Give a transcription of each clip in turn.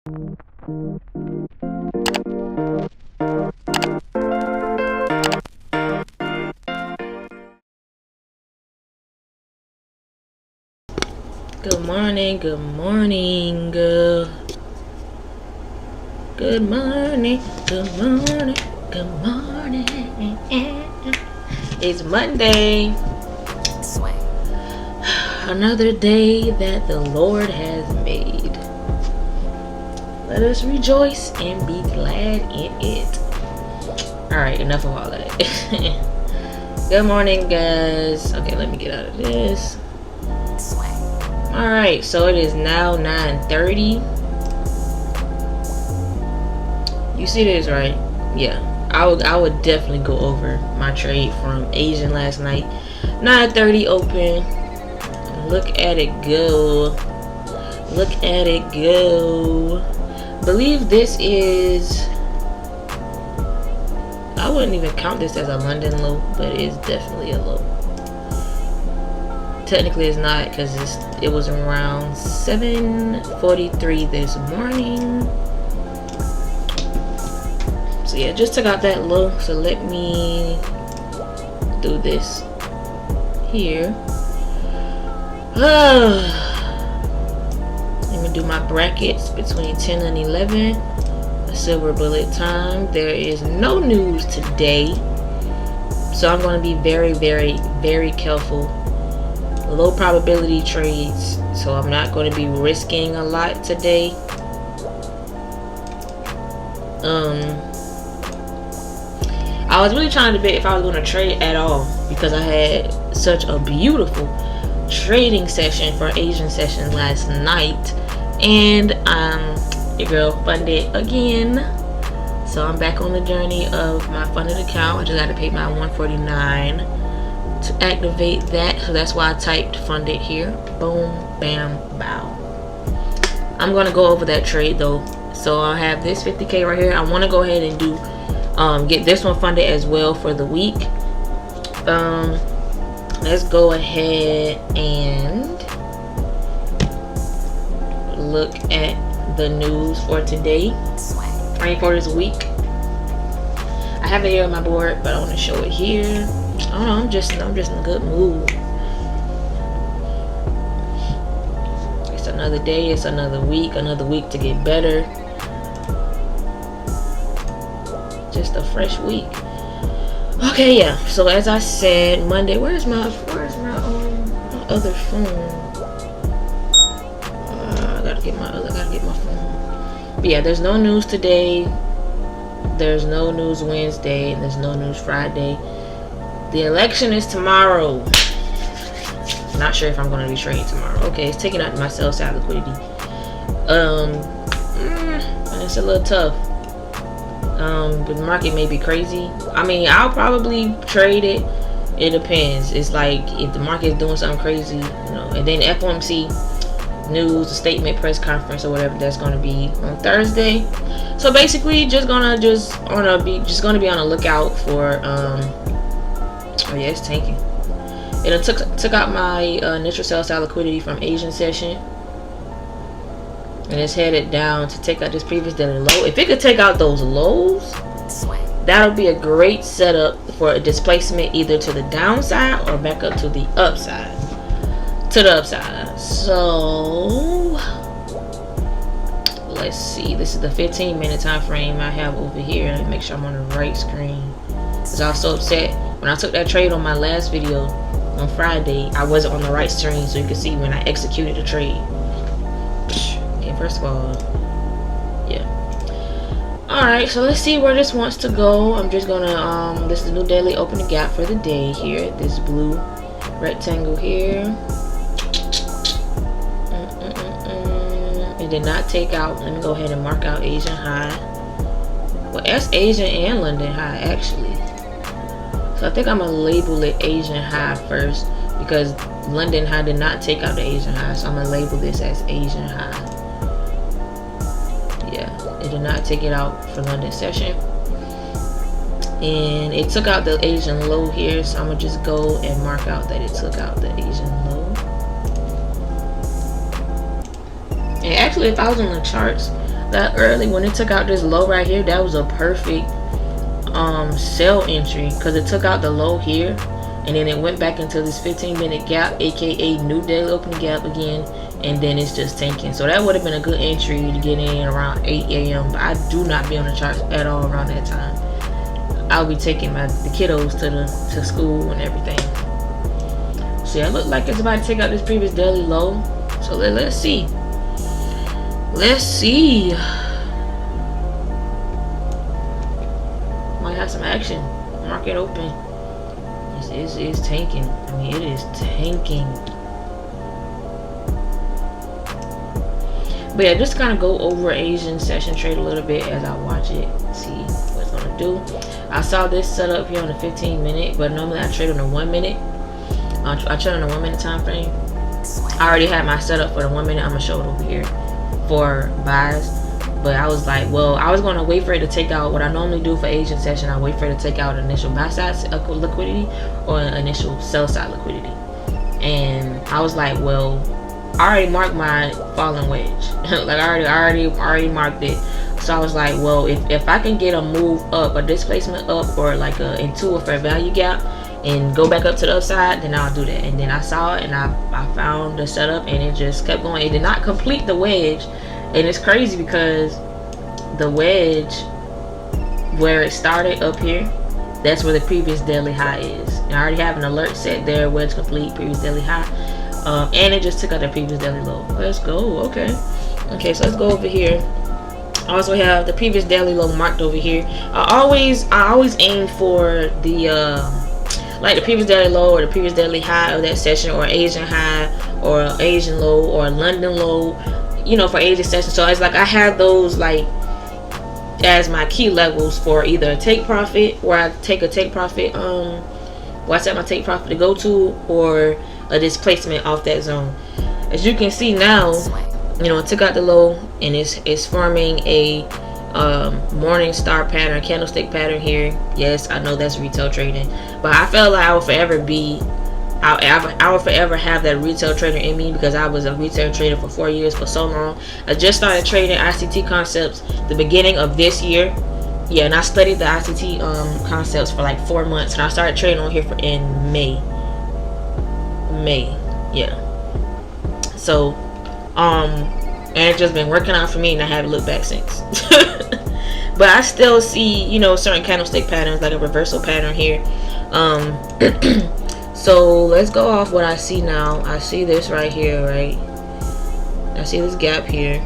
Good morning, good morning, good morning, good morning, good morning. It's Monday. Another day that the Lord has made. Let us rejoice and be glad in it. Alright, enough of all that. Good morning, guys. Okay, let me get out of this. Alright, so it is now 9:30. You see this, right? Yeah. I would definitely go over my trade from Asian last night. 9:30 open. Look at it go. Look at it go. Believe this is, I wouldn't even count this as a London low, but it is definitely a low. Technically it's not, because it was around 7:43 this morning. So yeah, just took out that low. So let me do this here. Let me do my brackets between 10 and 11. A silver bullet time. There is no news today, so I'm going to be very, very, very careful. Low probability trades, so I'm not going to be risking a lot today. I was really trying to debate if I was going to trade at all, because I had such a beautiful trading session for Asian session last night, and your girl funded again. So I'm back on the journey of my funded account. I just got to pay my $149 to activate that, so that's why I typed funded here. Boom, bam, bow. I'm gonna go over that trade though. So I'll have this 50K right here. I want to go ahead and do get this one funded as well for the week. Let's go ahead and look at the news for today. For this week. I have it here on my board, but I want to show it here. I don't know, I'm just in a good mood. It's another day, it's another week to get better. Just a fresh week. Okay, yeah. So as I said, Monday. Where's my other phone? I gotta get my phone. But yeah, there's no news today. There's no news Wednesday, and there's no news Friday. The election is tomorrow. Not sure if I'm going to be trading tomorrow. Okay, it's taking out my sell side liquidity. And it's a little tough. The market may be crazy. I mean, I'll probably trade it. It depends. It's like if the market is doing something crazy, and then FOMC news, the statement, press conference, or whatever that's going to be on Thursday. So basically, just gonna be on the lookout for. Oh yeah, it's tanking. It took out my initial sell side liquidity from Asian session, and it's headed down to take out this previous daily low. If it could take out those lows, that'll be a great setup for a displacement either to the downside or back up to the upside. So let's see. This is the 15-minute time frame I have over here. Let me make sure I'm on the right screen, because I was so upset when I took that trade on my last video on Friday. I wasn't on the right screen, so you can see when I executed the trade. Okay, first of all, yeah. Alright, so let's see where this wants to go. I'm just gonna this is the new daily open the gap for the day here. This blue rectangle here. It did not take out. Let me go ahead and mark out Asian high. Well, that's Asian and London high actually. So I think I'm gonna label it Asian high first, because London high did not take out the Asian high. So I'm gonna label this as Asian high. Yeah, it did not take it out for London session. And it took out the Asian low here. So I'm gonna just go and mark out that it took out the Asian low. And actually, if I was on the charts that early, when it took out this low right here, that was a perfect sell entry, because it took out the low here and then it went back into this 15-minute gap, aka new daily opening gap again, and then it's just tanking. So that would have been a good entry to get in around 8 a.m. But I do not be on the charts at all around that time. I'll be taking the kiddos to school and everything. So yeah, it looked like it's about to take out this previous daily low. So let's see. Let's see. Might have some action. Market open. It's tanking. I mean, it is tanking. But yeah, just kind of go over Asian session trade a little bit as I watch it. See what it's gonna do. I saw this set up here on the 15-minute, but normally I trade on the 1 minute. I trade on the 1 minute time frame. I already had my setup for the 1 minute. I'm gonna show it over here for buys. But I was like, well, I was going to wait for it to take out what I normally do for Asian session. I wait for it to take out initial buy side liquidity or initial sell side liquidity. And I was like, well, I already marked my falling wedge. Like I already marked it. So I was like, well, if I can get a move up, a displacement up, or like into a fair value gap and go back up to the upside, then I'll do that. And then I saw it and I found the setup and it just kept going. It did not complete the wedge. And it's crazy because the wedge where it started up here, that's where the previous daily high is. And I already have an alert set there, wedge complete, previous daily high. And it just took out the previous daily low. Let's go. Okay, so let's go over here. I also have the previous daily low marked over here. I always aim for the like the previous daily low or the previous daily high of that session, or Asian high or Asian low or London low, you know, for Asian session. So it's like I have those like as my key levels for either a take profit, where I take a take profit, where I set my take profit to go to, or a displacement off that zone. As you can see now, you know, it took out the low and it's forming a morning star pattern, candlestick pattern here. Yes, I know that's retail trading, but I felt like I will forever be, I will forever have that retail trader in me, because I was a retail trader for 4 years, for so long. I just started trading ICT concepts the beginning of this year. Yeah, and I studied the ICT concepts for like 4 months, and I started trading on here in May. Yeah. So and it's just been working out for me, and I haven't looked back since. But I still see, you know, certain candlestick patterns, like a reversal pattern here. So let's go off what I see now. I see this right here, right? I see this gap here.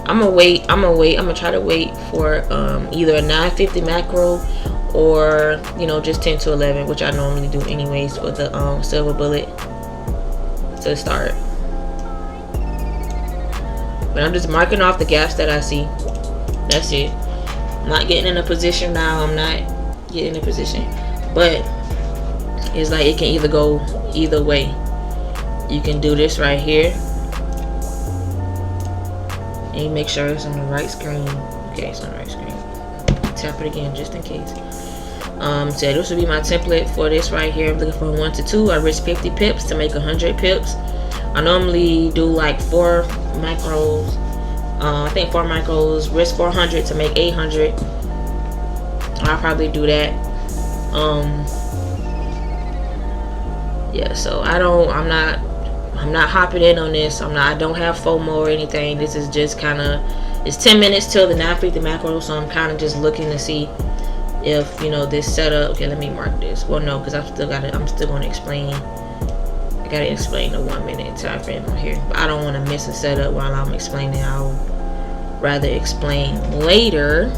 I'm gonna try to wait for either a 950 macro, or, you know, just 10 to 11, which I normally do anyways for the silver bullet to start. But I'm just marking off the gaps that I see. That's it. I'm not getting in a position now. I'm not getting in a position. But it's like it can either go either way. You can do this right here. And you make sure it's on the right screen. Okay, it's on the right screen. Tap it again just in case. So this will be my template for this right here. I'm looking for 1 to 2. I risk 50 pips to make 100 pips. I normally do like 4 macros. I think 4 macros, risk 400 to make 800. I'll probably do that. Yeah, so I'm not hopping in on this. I don't have FOMO or anything. This is just kind of, it's 10 minutes till the 950 macro, so I'm kind of just looking to see if, you know, this setup. Okay, let me mark this. Well, no, because I'm still going to explain. I gotta explain the 1 minute time frame on here, but I don't want to miss a setup while I'm explaining. I'll rather explain later.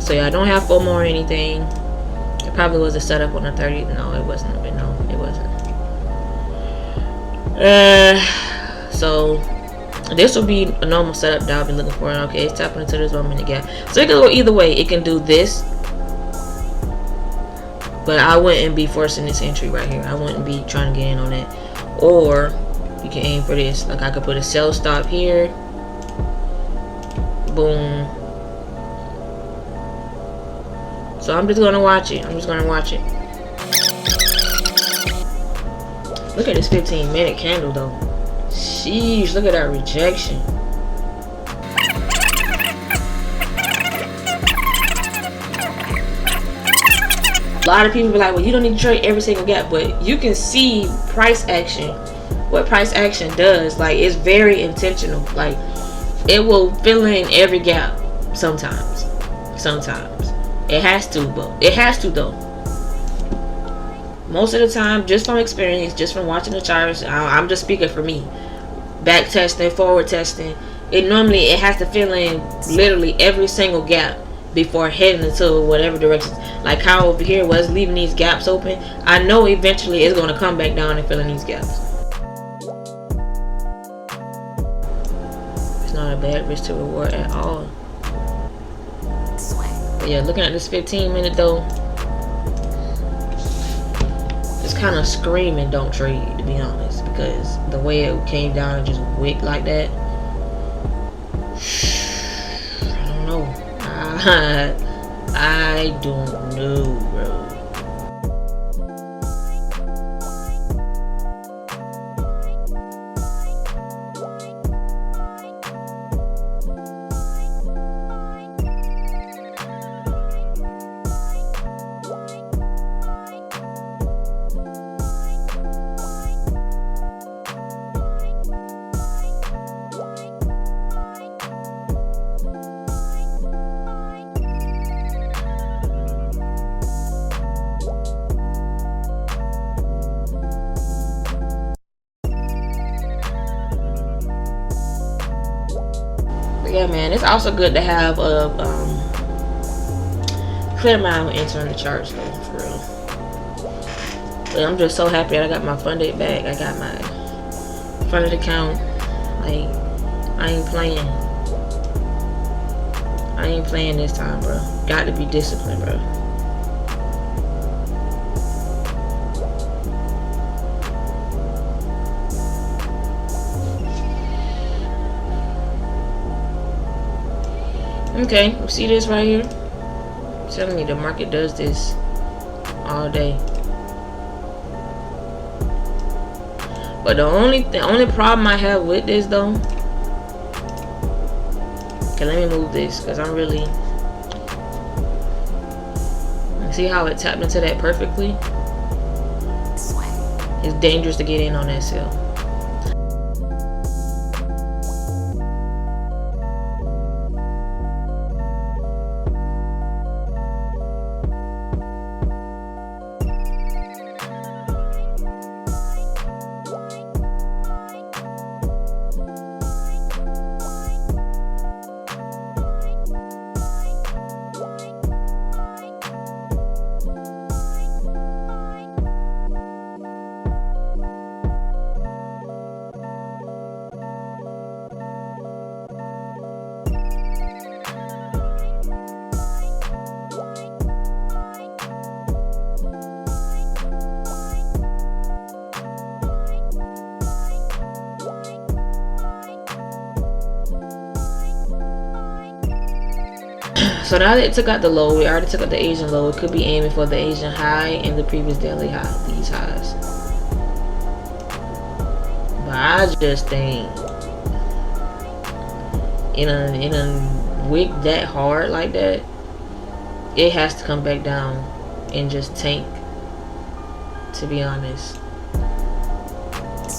So yeah, I don't have FOMO or anything. It probably was a setup on the 30th. No, it wasn't. No, it wasn't. So this will be a normal setup that I'll be looking for. Okay, it's tapping into this 1 minute gap. So it can go either way. It can do this, but I wouldn't be forcing this entry right here. I wouldn't be trying to get in on it. Or you can aim for this. Like I could put a sell stop here. Boom. So I'm just gonna watch it. Look at this 15-minute candle though. Sheesh, look at that rejection. A lot of people be like, well, you don't need to trade every single gap, but you can see price action. What price action does, like, it's very intentional. Like, it will fill in every gap sometimes. Sometimes. It has to, but it has to though. Most of the time, just from experience, just from watching the charts, I'm just speaking for me. Back testing, forward testing, it has to fill in literally every single gap before heading into whatever direction. Like how over here was leaving these gaps open. I know eventually it's going to come back down and fill in these gaps. It's not a bad risk to reward at all. But yeah, looking at this 15-minute though, it's kind of screaming don't trade, to be honest, because the way it came down and just wicked like that, I don't know. I don't know, bro. Yeah, man, it's also good to have a clear mind when entering the charts, though, for real. But I'm just so happy that I got my funded back. I got my funded account. Like, I ain't playing. I ain't playing this time, bro. Got to be disciplined, bro. Okay, you see this right here? I'm telling me the market does this all day. But the only problem I have with this though, okay, let me move this because I'm really, see how it tapped into that perfectly? It's dangerous to get in on that sell. So now that it took out the low, we already took out the Asian low. It could be aiming for the Asian high and the previous daily high, these highs. But I just think in a wick that hard like that, it has to come back down and just tank, to be honest.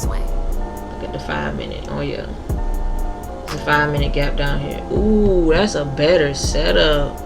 Look at the 5-minute. Oh yeah. A 5-minute gap down here. Ooh, that's a better setup.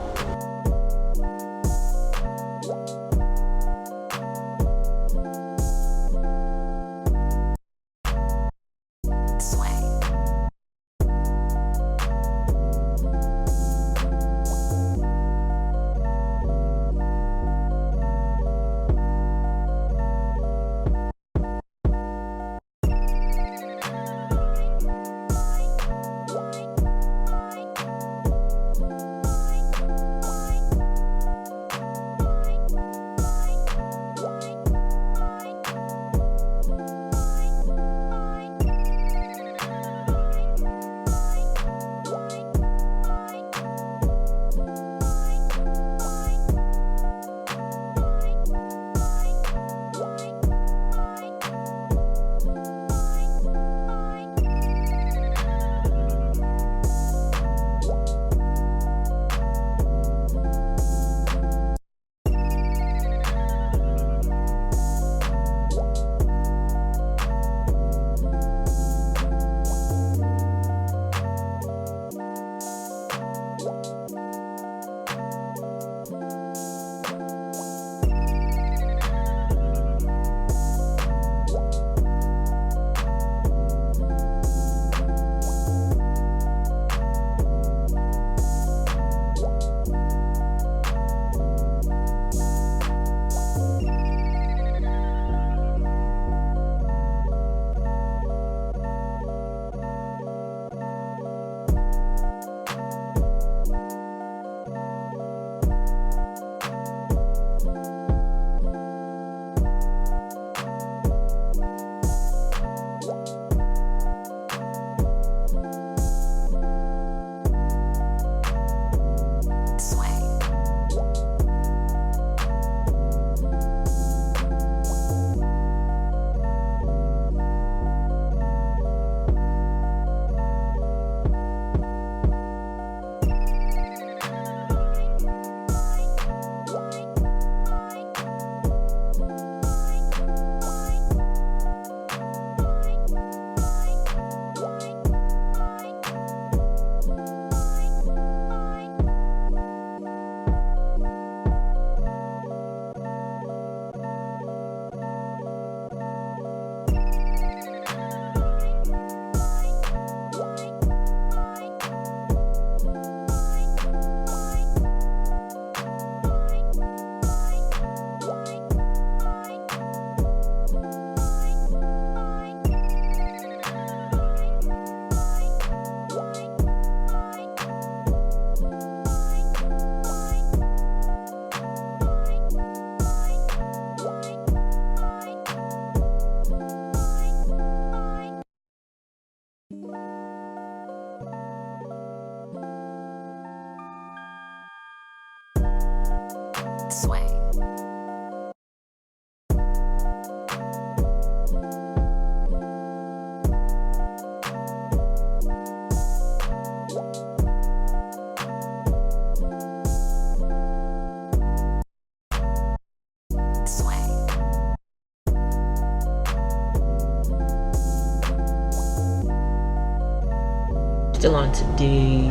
still on today.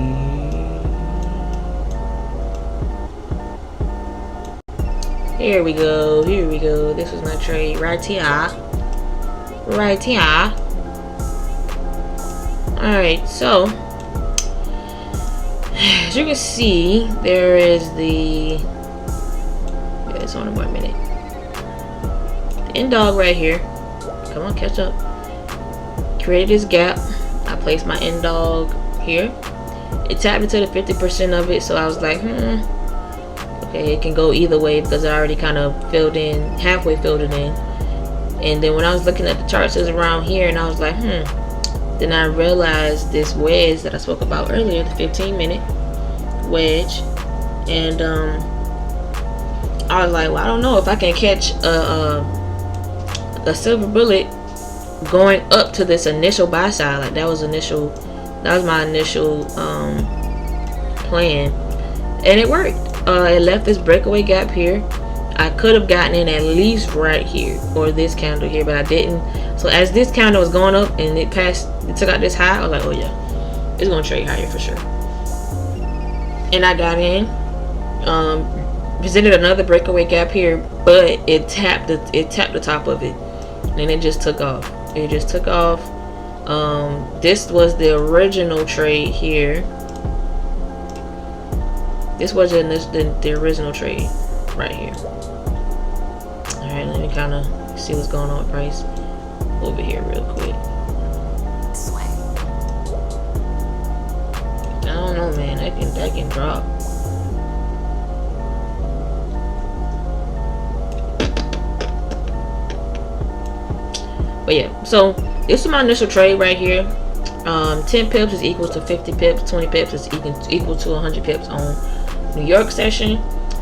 Here we go. Here we go. This was my trade right here. Right here. Alright, so as you can see, there is the it's on 1 minute. The end dog right here. Come on, catch up. Created this gap. I placed my end dog here. It tapped into the 50% of it, so I was like, okay, it can go either way because I already kind of filled in, halfway filled it in. And then when I was looking at the charts, it was around here, and I was like, Then I realized this wedge that I spoke about earlier, the 15-minute wedge, and I was like, well, I don't know if I can catch a silver bullet going up to this initial buy side. Like that was my initial plan, and it worked. It left this breakaway gap here. I could have gotten in at least right here or this candle here, but I didn't. So as this candle was going up and it took out this high, I was like, oh yeah, it's gonna trade higher for sure. And I got in. Presented another breakaway gap here, but it tapped the top of it, and it just took off. It just took off. This was the original trade here. This was the original trade right here. All right, let me kind of see what's going on with price over here real quick. I don't know, man. That can drop. But yeah, so this is my initial trade right here. 10 pips is equal to 50 pips. 20 pips is equal to 100 pips on New York session.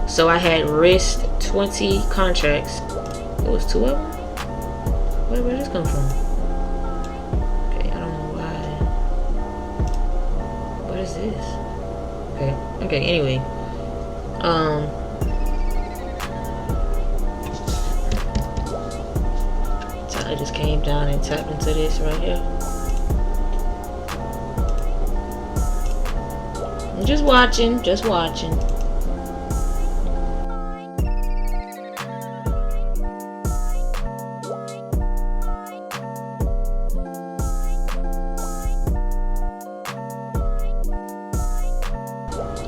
So I had risked 20 contracts. It was 2 of them. Where did this come from? Okay, I don't know why. What is this? Okay. Anyway, I just came down and tapped into this right here. I'm just watching.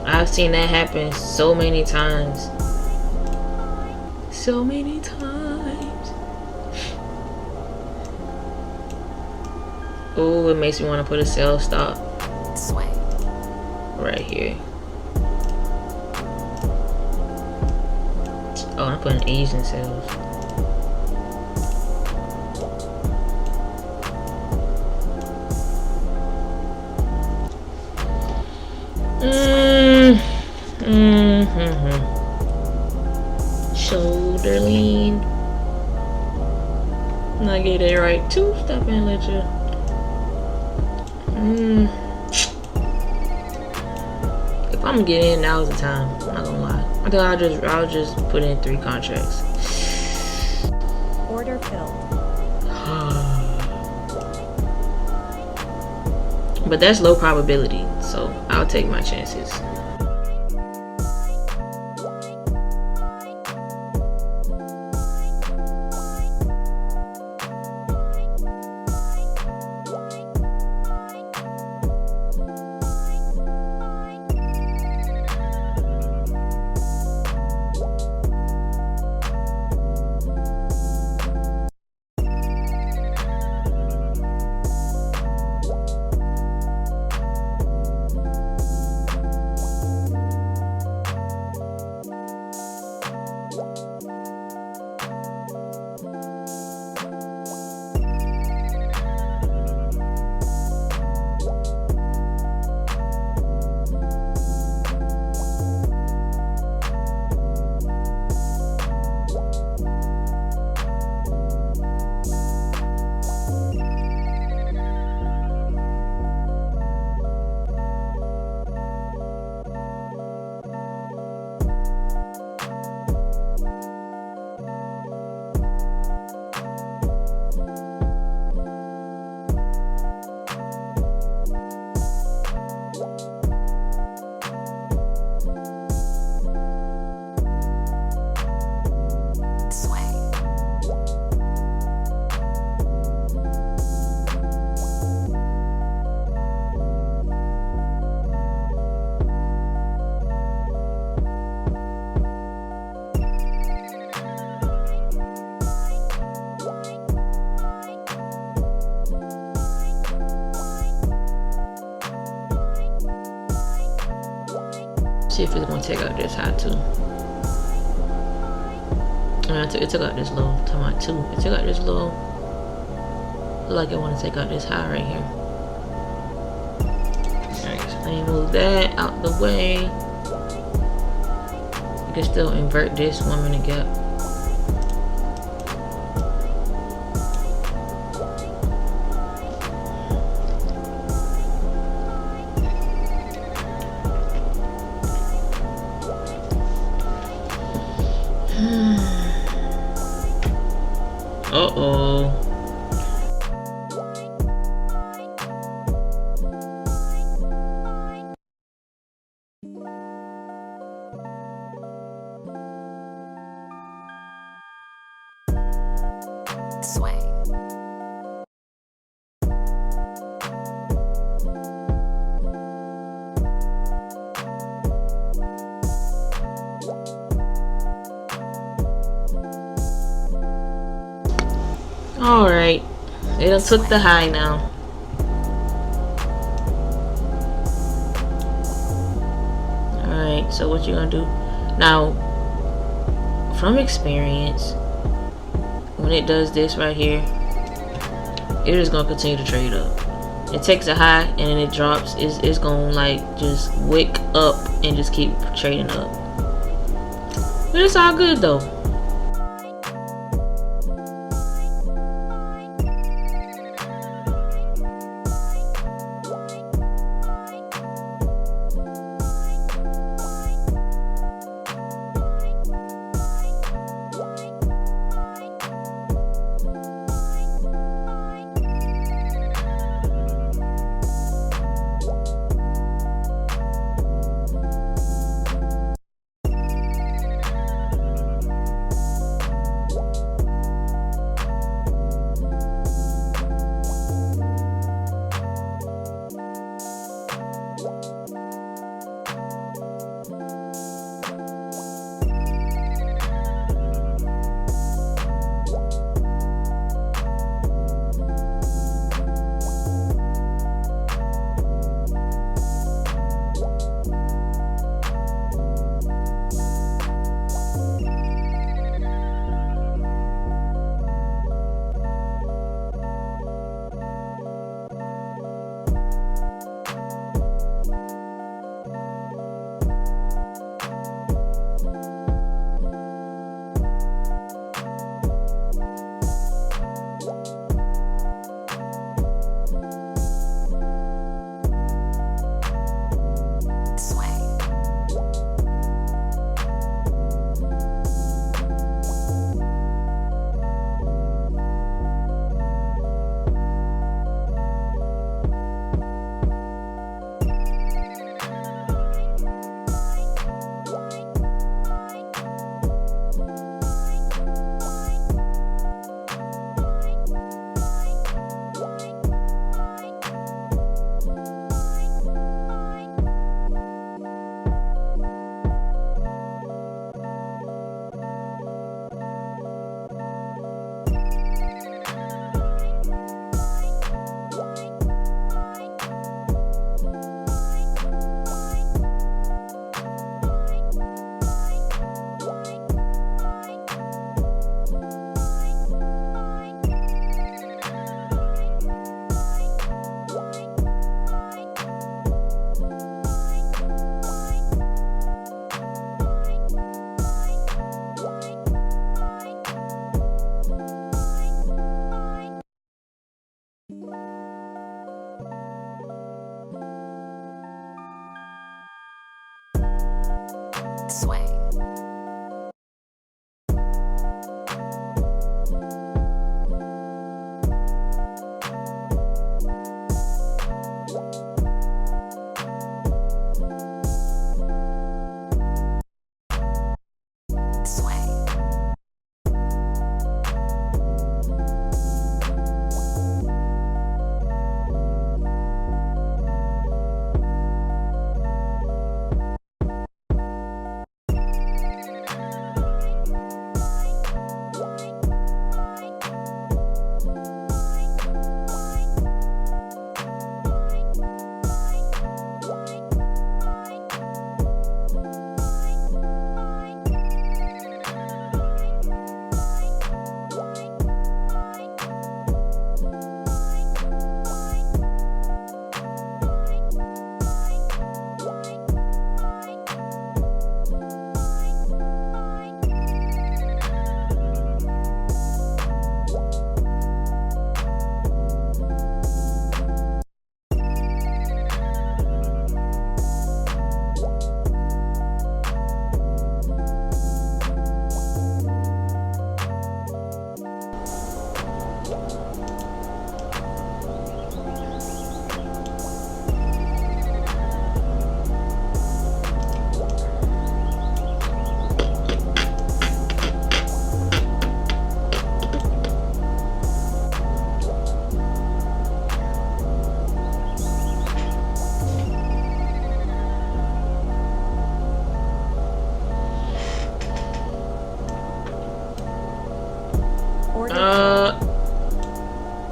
I've seen that happen so many times. So many times. Oh, it makes me want to put a sell stop right here. Oh, I'm putting Asian sales. Shoulder lean. I get it right too. Stop and let you. If I'm gonna get in, now's the time. I'm not gonna lie. I thought I'll just put in 3 contracts. Order filled. But that's low probability, so I'll take my chances. See if it's gonna take out this high too. It took out this low. I'm talking about 2. It took out this low. Look like I want to take out this high right here. Alright, so let me move that out the way. You can still invert this 1 minute gap. Uh-oh. Sway. Alright. It done took the high now. Alright, so what you gonna do? Now, from experience, when it does this right here, it is gonna continue to trade up. It takes a high and then it drops. It's gonna like just wick up and just keep trading up. But it's all good though.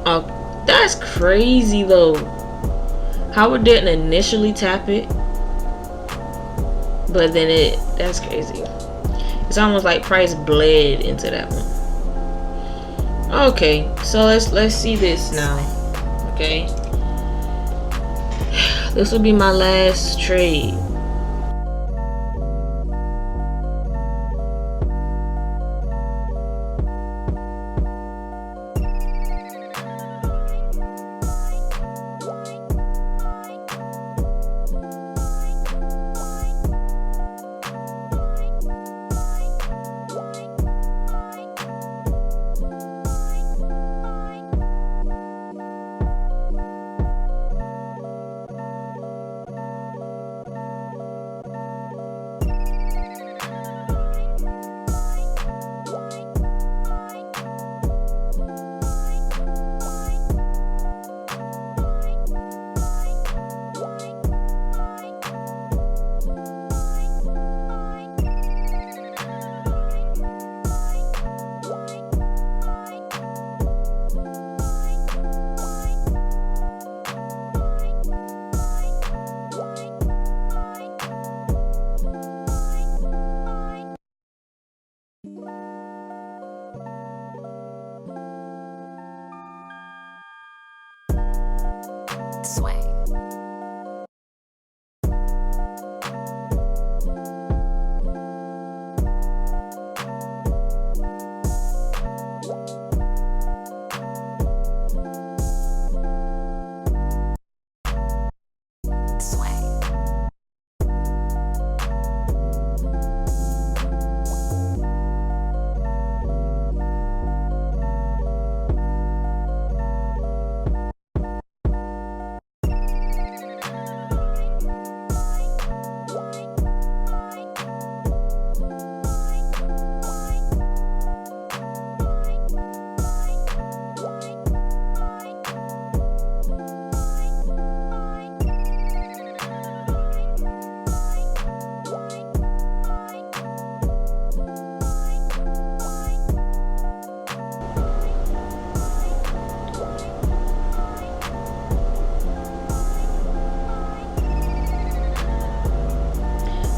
Oh, that's crazy though. Howard didn't initially tap it, but then that's crazy. It's almost like Price bled into that one. Okay, so let's see this now. Okay, this will be my last trade. Sway.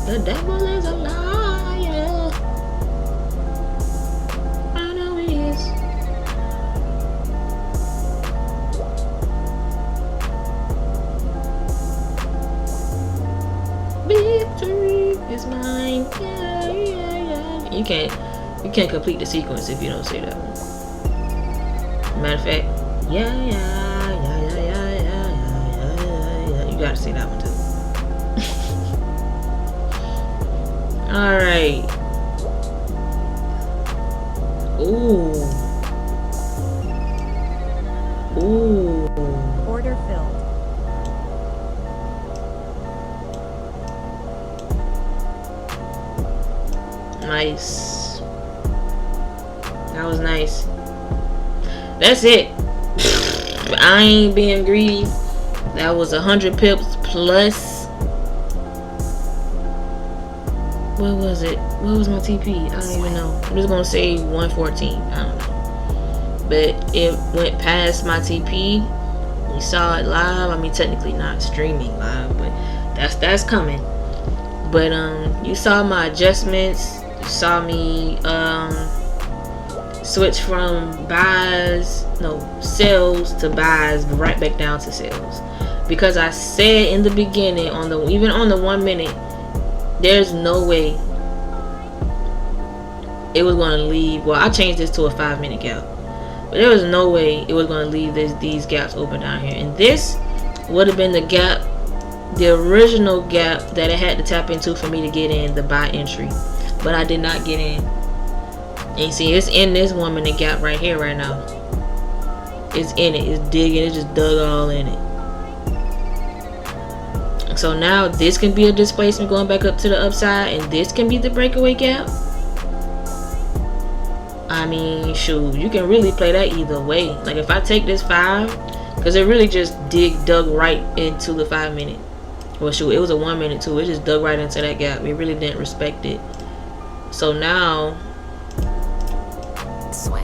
The devil is a liar. I know he is. Victory is mine. Yeah, yeah, yeah. You can't complete the sequence if you don't say that one. Matter of fact, yeah, yeah, yeah, yeah, yeah, yeah, yeah, yeah, yeah. You gotta say that one too. All right. Ooh. Ooh. Order filled. Nice. That was nice. That's it. I ain't being greedy. That was 100 pips plus. What was it? What was my TP? I don't even know. I'm just gonna say 114. I don't know. But it went past my TP. You saw it live. I mean, technically not streaming live, but that's coming. But you saw my adjustments. You saw me switch from sales to buys, right back down to sales, because I said in the beginning even on the 1 minute, there's no way it was going to leave. Well, I changed this to a 5-minute gap, but there was no way it was going to leave these gaps open down here. And this would have been the gap, the original gap that it had to tap into for me to get in the buy entry, but I did not get in. And you see, it's in this 1 minute gap right here right now. It's in it. It's digging. It just dug all in it. So now this can be a displacement going back up to the upside, and this can be the breakaway gap. I mean, shoot, you can really play that either way. Like if I take this 5, because it really just dug right into the 5 minute. Well, shoot, it was a 1 minute too. It just dug right into that gap. It really didn't respect it. So now, Sway.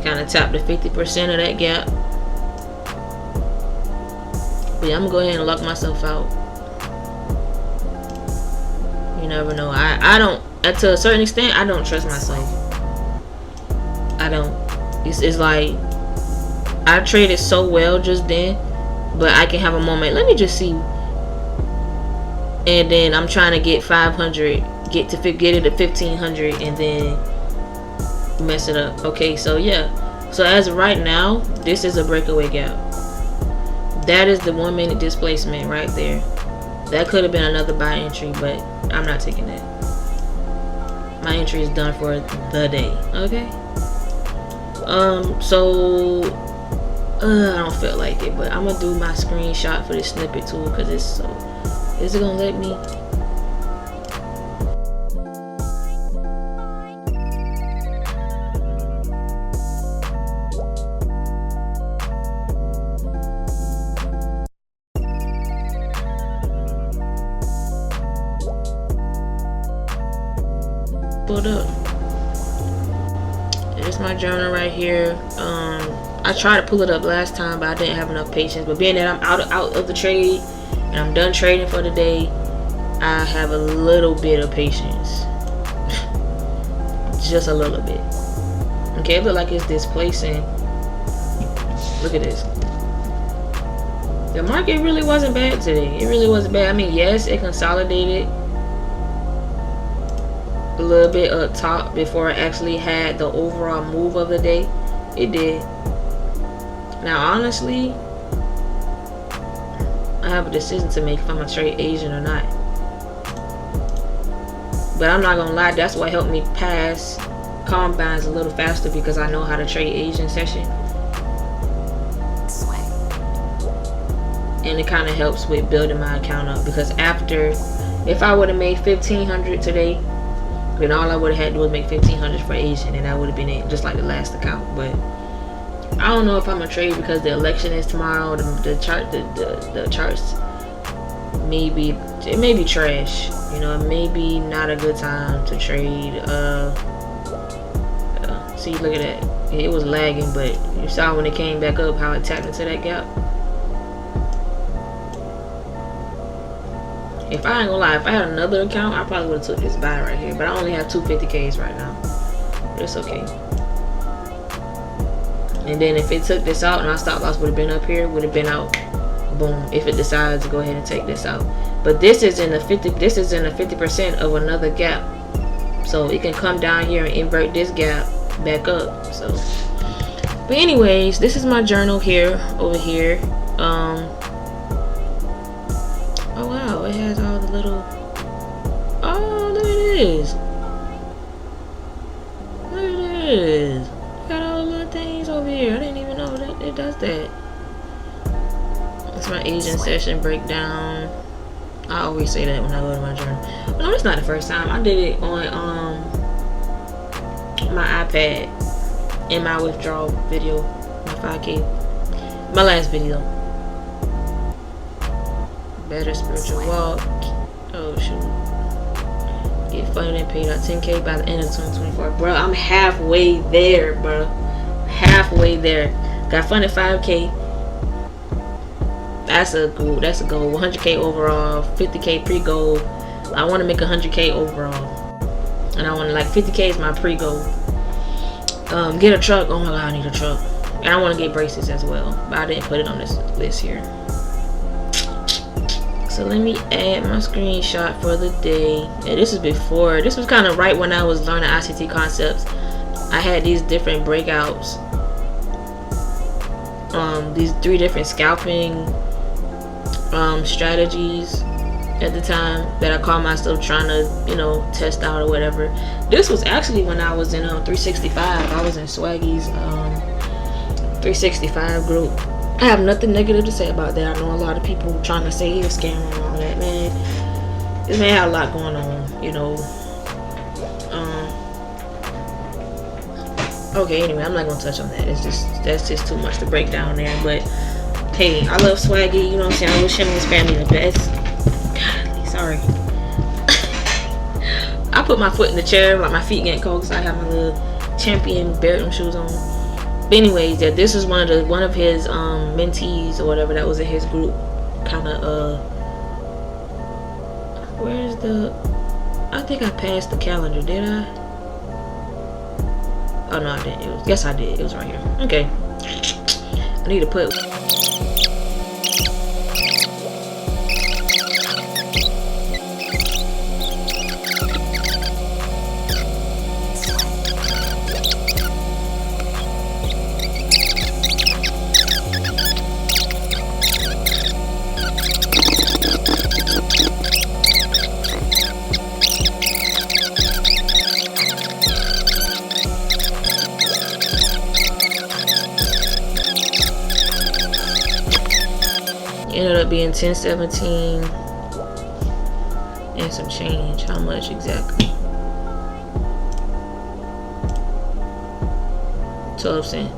Kind of tap the 50% of that gap. But yeah, I'm gonna go ahead and lock myself out. You never know. I don't, to a certain extent, I don't trust myself. I don't. It's like I traded so well just then, but I can have a moment. Let me just see. And then I'm trying to get 500, get it to 1500, and then mess it up. Okay, so yeah. So as of right now, this is a breakaway gap. That is the 1 minute displacement right there. That could have been another buy entry, but I'm not taking that. My entry is done for the day. Okay. So I don't feel like it, but I'm gonna do my screenshot for this snippet tool because it's so. Is it gonna let me? Pulled up. It's my journal right here. I tried to pull it up last time, but I didn't have enough patience. But being that I'm out of the trade and I'm done trading for the day, I have a little bit of patience. Just a little bit. Okay, it looks like it's displacing. Look at this. The market really wasn't bad today. It really wasn't bad. I mean, yes, it consolidated a little bit up top before it actually had the overall move of the day. It did. Now honestly, I have a decision to make if I'm gonna trade Asian or not. But I'm not gonna lie, that's what helped me pass combines a little faster, because I know how to trade Asian session. And it kind of helps with building my account up, because after, if I would have made 1500 today, then all I would have had to do was make 1500 for Asian, and that would have been it, just like the last account. But I don't know if I'm gonna trade because the election is tomorrow. The charts maybe, it may be trash. You know, it may be not a good time to trade. See, look at that. It was lagging, but you saw when it came back up how it tapped into that gap. If I ain't gonna lie, if I had another account, I probably would have took this buy right here. But I only have 250Ks right now. But it's okay. And then if it took this out and our stop loss would have been up here, would have been out. Boom. If it decides to go ahead and take this out. But this is in the 50% of another gap. So it can come down here and invert this gap back up. So, but anyways, this is my journal here, over here. Oh wow, it has all the little, oh, look at this. Look at this. Got all the little things over here. I didn't even know that it does that. It's my Asian session breakdown. I always say that when I go to my journal. But no, it's not the first time. I did it on my iPad in my withdrawal video, my 5K, my last video. Better spiritual walk. Oh shoot. Get funded and paid out 10K by the end of 2024. Bro, I'm halfway there, bro. Halfway there. Got funded 5K. That's a goal. That's a goal. 100K overall. 50K pre-goal. I want to make 100K overall. And I want to, like, 50K is my pre-goal. Get a truck. Oh my god, I need a truck. And I want to get braces as well. But I didn't put it on this list here. So let me add my screenshot for the day. And this is before. This was kind of right when I was learning ICT concepts. I had these different breakouts. These 3 different scalping strategies at the time that I called myself trying to, you know, test out or whatever. This was actually when I was in 365. I was in Swaggy's 365 group. I have nothing negative to say about that. I know a lot of people trying to say he was scamming and all that. Man, this man had a lot going on, you know. Okay, anyway, I'm not gonna touch on that. That's just too much to break down there. But hey, I love Swaggy, you know what I'm saying? I wish him and his family the best. God, sorry. I put my foot in the chair, like my feet getting cold because I have my little champion Barrett shoes on. But anyways, yeah, this is one of his mentees or whatever that was in his group. Kind of where's the? I think I passed the calendar. Did I? Oh no, I didn't. Yes, I did. It was right here. Okay. I need to put. Ended up being 1017 and some change. How much exactly? 12 cents.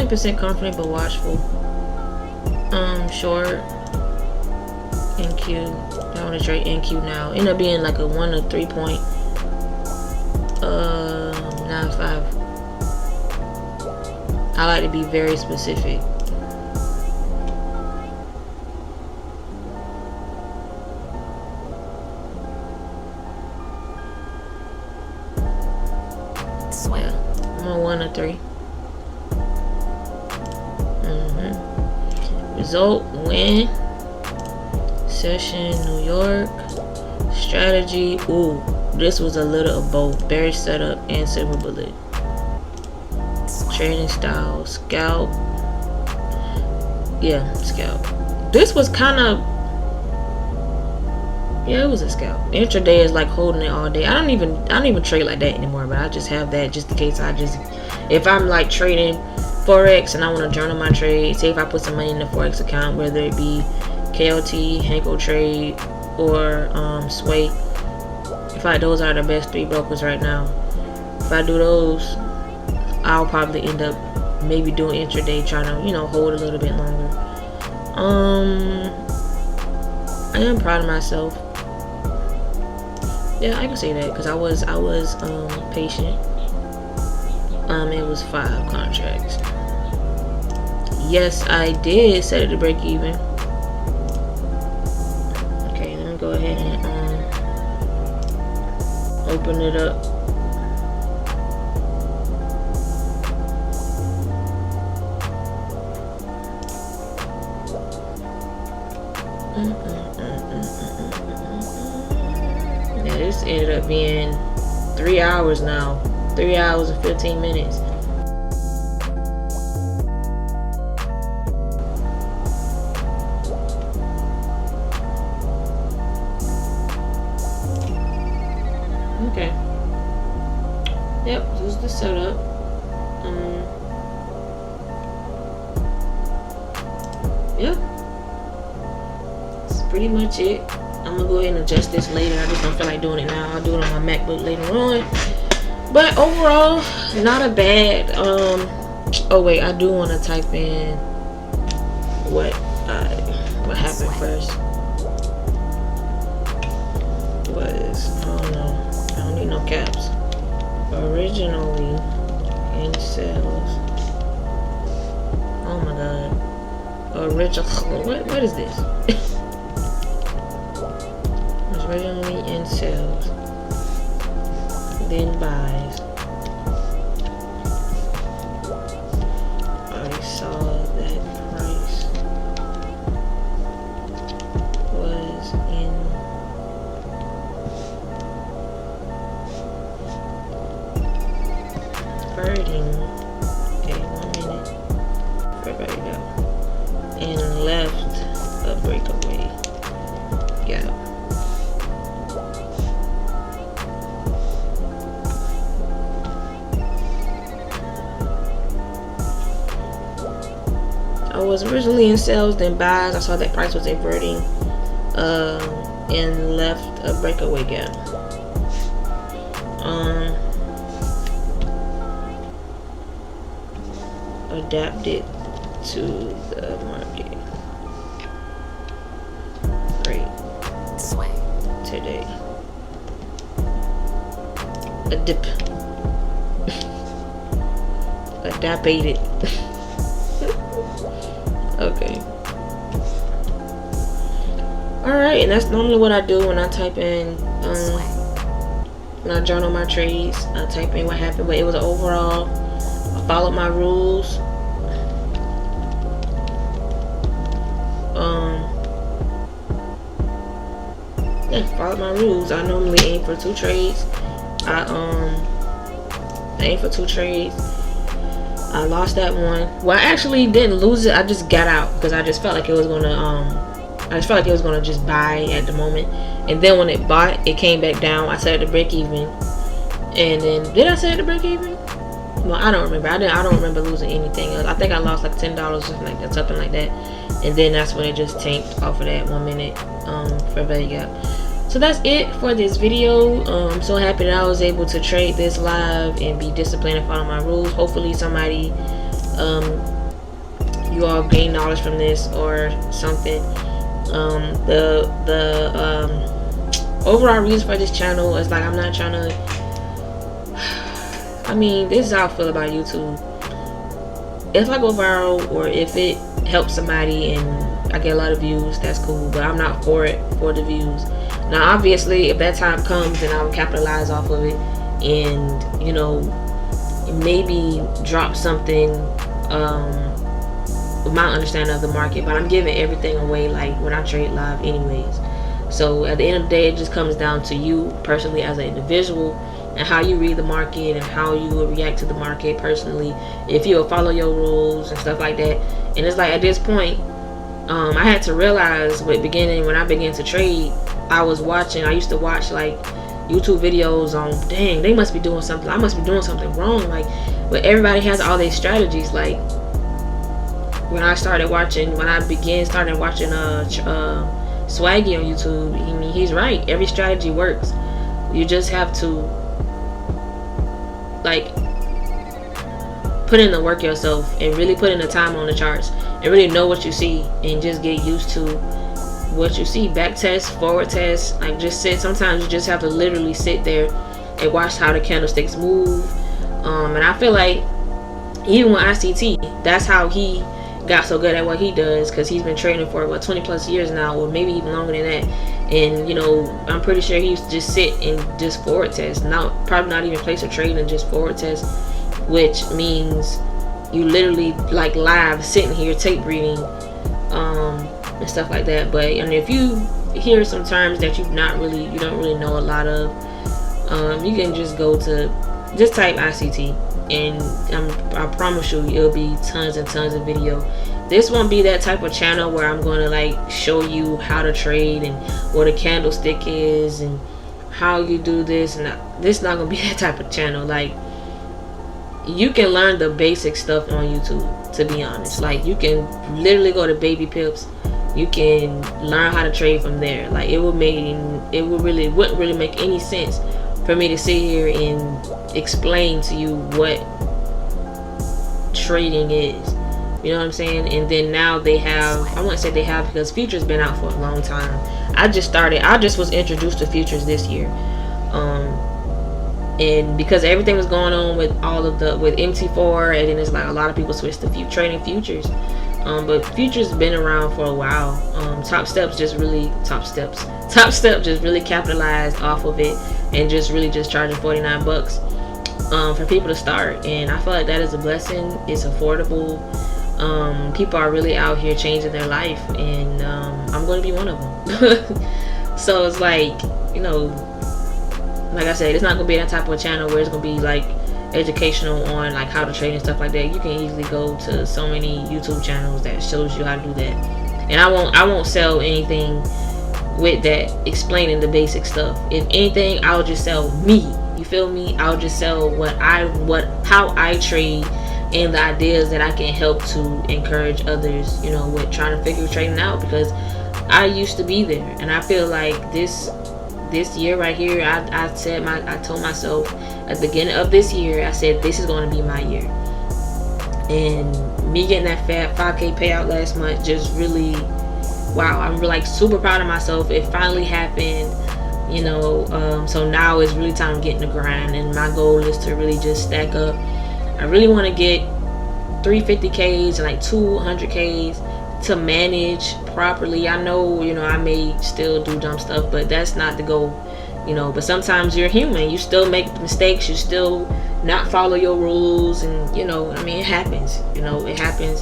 Percent confident but watchful. Short NQ. I want to trade NQ now. End up being like a 1 to 3.95. I like to be very specific. Yeah, I'm on 1 to 3. Result, win. Session, New York. Strategy, ooh, this was a little of both. Bearish setup and silver bullet. Trading style, scalp. Yeah, scalp. This was kind of, yeah, it was a scalp. Intraday is like holding it all day. I don't even trade like that anymore, but I just have that just in case if I'm like trading Forex and I want to journal my trade, say if I put some money in the Forex account, whether it be KLT, Henko Trade, or Sway. In fact, those are the best 3 brokers right now. If I do those, I'll probably end up maybe doing intraday, trying to, hold a little bit longer. I am proud of myself. Yeah, I can say that because I was patient. It was 5 contracts. Yes, I did set it to break even. Okay, let me go ahead and open it up. Yeah, this ended up being 3 hours now. 3 hours and 15 minutes. Okay. Yep, this is the setup. Yep. That's pretty much it. I'm gonna go ahead and adjust this later. I just don't feel like doing it now. I'll do it on my MacBook later on. But overall, not a bad. Oh wait, I do want to type in what happened first. I don't know. I don't need no caps. Originally in sales. Oh my god. Original. What is this? Originally in sales. Then buys. I saw that price was in birding. Okay, 1 minute. Everybody go. And left a breakaway gap. I was originally in sales, then buys. I saw that price was inverting, and left a breakaway gap. adapt it to the market rate today. Adapted. Okay. Alright, and that's normally what I do when I type in when I journal my trades. I type in what happened, but it was overall, I followed my rules. Yeah, followed my rules. I normally aim for 2 trades. I aimed for 2 trades. I lost that one. Well, I actually didn't lose it. I just got out because I just felt like it was gonna just buy at the moment. And then when it bought, it came back down. I set it to break even. And then did I set it to break even? Well, I don't remember. I don't remember losing anything else. I think I lost like $10 or something like that. And then that's when it just tanked off of that 1 minute fair value gap. So that's it for this video. I'm so happy that I was able to trade this live and be disciplined and follow my rules. Hopefully somebody, you all gain knowledge from this or something. The overall reason for this channel is like, I'm not trying to, I mean, this is how I feel about YouTube. If I go viral or if it helps somebody and I get a lot of views, that's cool, but I'm not for it for the views. Now obviously if that time comes, then I'll capitalize off of it and, you know, maybe drop something with my understanding of the market, but I'm giving everything away like when I trade live anyways. So at the end of the day, it just comes down to you personally as an individual and how you read the market and how you will react to the market personally, if you'll follow your rules and stuff like that. And it's like at this point, I had to realize when I began to trade, I used to watch like YouTube videos on, dang, they must be doing something, I must be doing something wrong, like, but everybody has all these strategies. Like when I began watching Swaggy on YouTube, I mean, he's right, every strategy works. You just have to like put in the work yourself and really put in the time on the charts and really know what you see and just get used to what you see. Back test, forward test, like just sit. Sometimes you just have to literally sit there and watch how the candlesticks move. And I feel like even with ICT, that's how he got so good at what he does, because he's been trading for what, 20 plus years now, or maybe even longer than that. And you know, I'm pretty sure he used to just sit and just forward test, probably not even place a trade and just forward test, which means you literally like live sitting here tape reading and stuff like that. But and if you hear some terms that you don't really know a lot of, you can just type ICT and I promise you it'll be tons and tons of video. This won't be that type of channel where I'm going to like show you how to trade and what a candlestick is and how you do this, and this is not going to be that type of channel. Like, you can learn the basic stuff on YouTube, to be honest. Like, you can literally go to Baby Pips, you can learn how to trade from there. Like, it wouldn't really make any sense for me to sit here and explain to you what trading is. You know what I'm saying? And then now they have, I wouldn't say they have, because futures been out for a long time. I just was introduced to futures this year. And because everything was going on with with MT4, and then it's like a lot of people switched to trading futures. But futures been around for a while. Topstep just really capitalized off of it and just charging $49 for people to start. And I feel like that is a blessing. It's affordable. People are really out here changing their life, and I'm going to be one of them. So it's like, you know, like I said, it's not going to be that type of channel where it's going to be like educational on like how to trade and stuff like that. You can easily go to so many YouTube channels that shows you how to do that. And I won't sell anything with that explaining the basic stuff. If anything, I'll just sell me. You feel me? I'll just sell how I trade and the ideas that I can help to encourage others, you know, with trying to figure trading out, because I used to be there. And I feel like this year right here, I told myself at the beginning of this year, I said this is going to be my year. And me getting that fat 5K payout last month just really, wow, I'm like super proud of myself. It finally happened, you know. So now it's really time to get in the grind, and my goal is to really just stack up. I really want to get 350Ks and like 200Ks to manage properly. I know, you know, I may still do dumb stuff, but that's not the goal, you know. But sometimes you're human, you still make mistakes, you still not follow your rules, and you know, I mean, it happens, you know, it happens.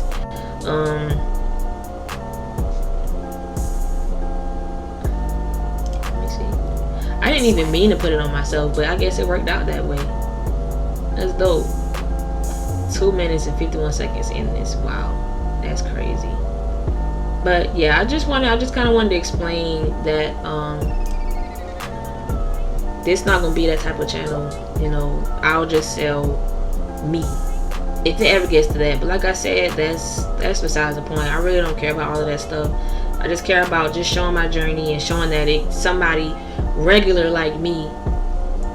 Let me see. I didn't even mean to put it on myself, but I guess it worked out that way. That's dope. 2 minutes and 51 seconds in this. Wow, that's crazy. But yeah, I just kind of wanted to explain that this not gonna be that type of channel. You know, I'll just sell me if it ever gets to that. But like I said, that's besides the point. I really don't care about all of that stuff. I just care about just showing my journey and showing that it somebody regular like me,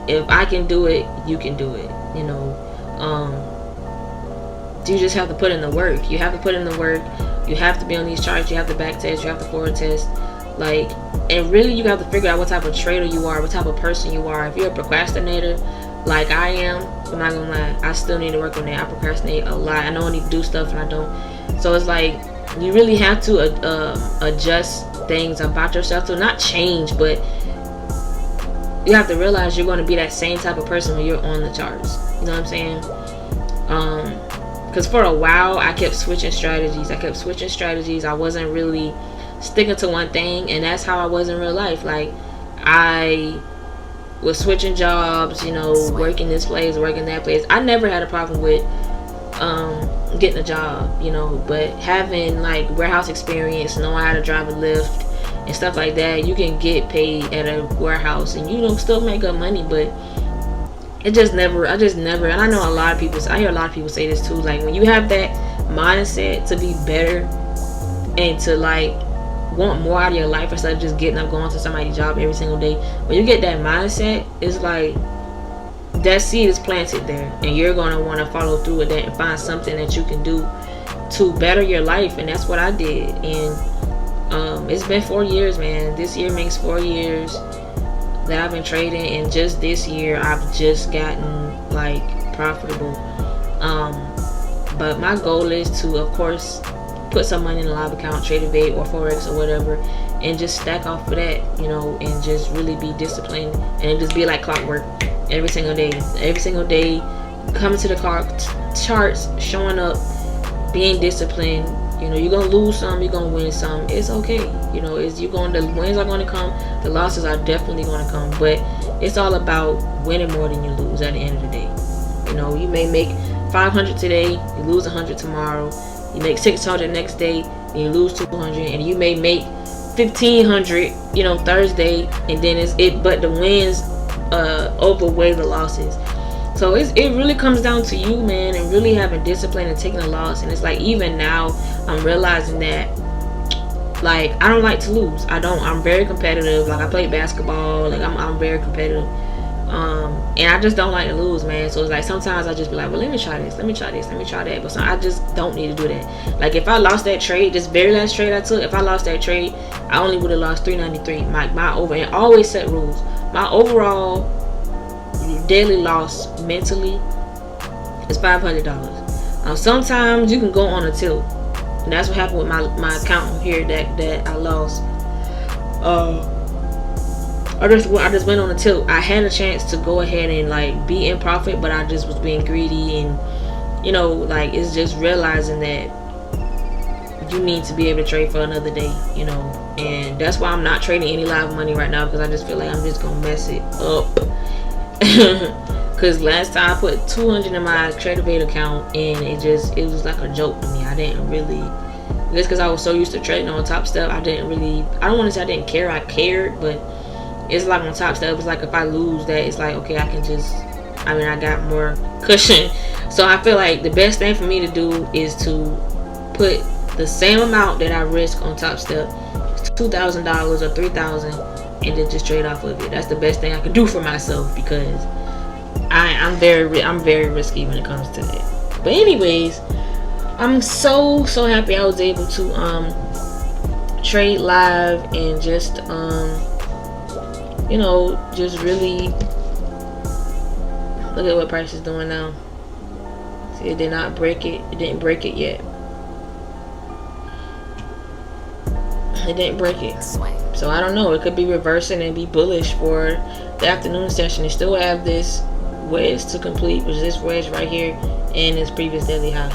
if I can do it, you can do it. You know, you just have to put in the work. You have to put in the work. You have to be on these charts. You have to back test. You have to forward test. Like, and really, you have to figure out what type of trader you are, what type of person you are. If you're a procrastinator, like I am, I'm not gonna lie, I still need to work on that. I procrastinate a lot. I know I need to do stuff and I don't. So it's like you really have to adjust things about yourself to not change, but you have to realize you're going to be that same type of person when you're on the charts. You know what I'm saying? Because for a while I kept switching strategies. I wasn't really sticking to one thing, and that's how I was in real life. Like, I was switching jobs, you know, working this place, working that place. I never had a problem with getting a job, you know, but having like warehouse experience, knowing how to drive a lift and stuff like that, you can get paid at a warehouse and you know still make good money. But I just never, and I know a lot of people, I hear a lot of people say this too, like when you have that mindset to be better and to like want more out of your life instead of just getting up going to somebody's job every single day, when you get that mindset, it's like that seed is planted there, and you're going to want to follow through with that and find something that you can do to better your life. And that's what I did. And it's been 4 years, man. This year makes 4 years that I've been trading, and just this year I've just gotten like profitable. But my goal is to, of course, put some money in a live account, trade evade or forex or whatever, and just stack off for that, you know, and just really be disciplined and just be like clockwork every single day, coming to the charts, showing up, being disciplined. You know, you're gonna lose some, you're gonna win some. It's okay. You know, the wins are gonna come, the losses are definitely gonna come, but it's all about winning more than you lose at the end of the day. You know, you may make 500 today, you lose 100 tomorrow. You make 600 next day, and you lose 200, and you may make 1,500, you know, Thursday, and then but the wins overweigh the losses. So it really comes down to you, man, and really having discipline and taking a loss. And it's like, even now, I'm realizing that, like, I don't like to lose. I'm very competitive. Like, I play basketball. Like, I'm very competitive. And I just don't like to lose, man. So it's like sometimes I just be like, well, let me try this, let me try that. But I just don't need to do that. Like, if I lost that trade, this very last trade I took, if I lost that trade, I only would have lost 393. And always set rules. My overall daily loss mentally is $500. Now sometimes you can go on a tilt, and that's what happened with my account here that I lost. I just went on a tilt. I had a chance to go ahead and like be in profit, but I just was being greedy, and you know, like, it's just realizing that you need to be able to trade for another day, you know. And that's why I'm not trading any live money right now, because I just feel like I'm just gonna mess it up. Because last time I put 200 in my TradeAvade account, and it was like a joke to me. I didn't really, just because I was so used to trading on Topstep, I don't want to say I didn't care, I cared, but it's like on Topstep, it's like if I lose that, it's like, okay, I got more cushion. So I feel like the best thing for me to do is to put the same amount that I risk on Topstep, $2,000 or $3,000, and then just trade off of it. That's the best thing I can do for myself, because I'm very risky when it comes to that. But anyways, I'm so happy I was able to trade live and just you know, just really look at what price is doing now. See, it did not break it. It didn't break it yet. It didn't break it. So I don't know. It could be reversing and be bullish for the afternoon session. It still have this wedge to complete, which is this wedge right here and its previous daily high.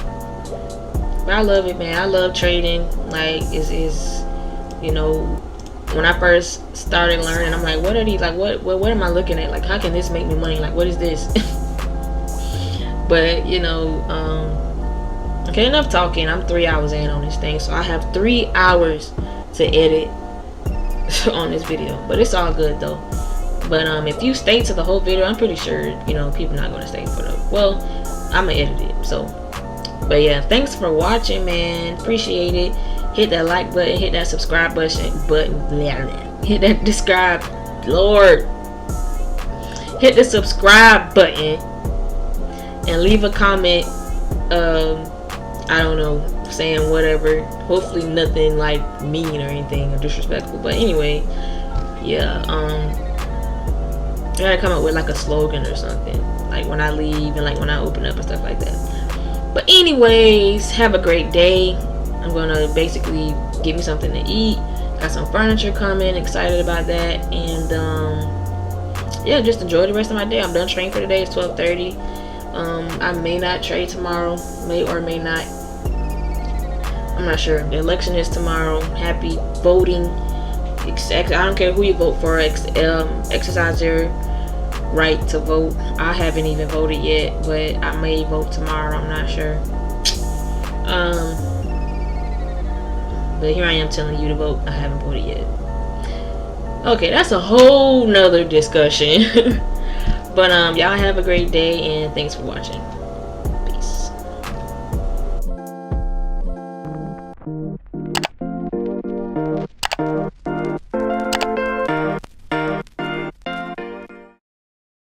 But I love it, man. I love trading. Like, is you know, when I first started learning, I'm like, what are these? Like, what am I looking at? Like, how can this make me money? Like, what is this? But you know, okay, enough talking. I'm 3 hours in on this thing, so I have 3 hours to edit on this video. But it's all good though. But if you stay to the whole video, I'm pretty sure, you know, people not gonna stay for the, well, I'm gonna edit it. So, but yeah, thanks for watching, man. Appreciate it. Hit that like button, hit that subscribe button, hit that subscribe, Lord, hit the subscribe button and leave a comment. I don't know, saying whatever. Hopefully nothing like mean or anything or disrespectful. But anyway, yeah, I gotta come up with like a slogan or something, like when I leave and like when I open up and stuff like that. But anyways, have a great day. I'm gonna basically give me something to eat. Got some furniture coming, excited about that. And yeah, just enjoy the rest of my day. I'm done training for today. It's 12:30. I may not trade tomorrow, may or may not. I'm not sure. The election is tomorrow. Happy voting. I don't care who you vote for. Exercise your right to vote. I haven't even voted yet, but I may vote tomorrow. I'm not sure. But here I am telling you to vote. I haven't voted yet. Okay, that's a whole nother discussion. But y'all have a great day and thanks for watching.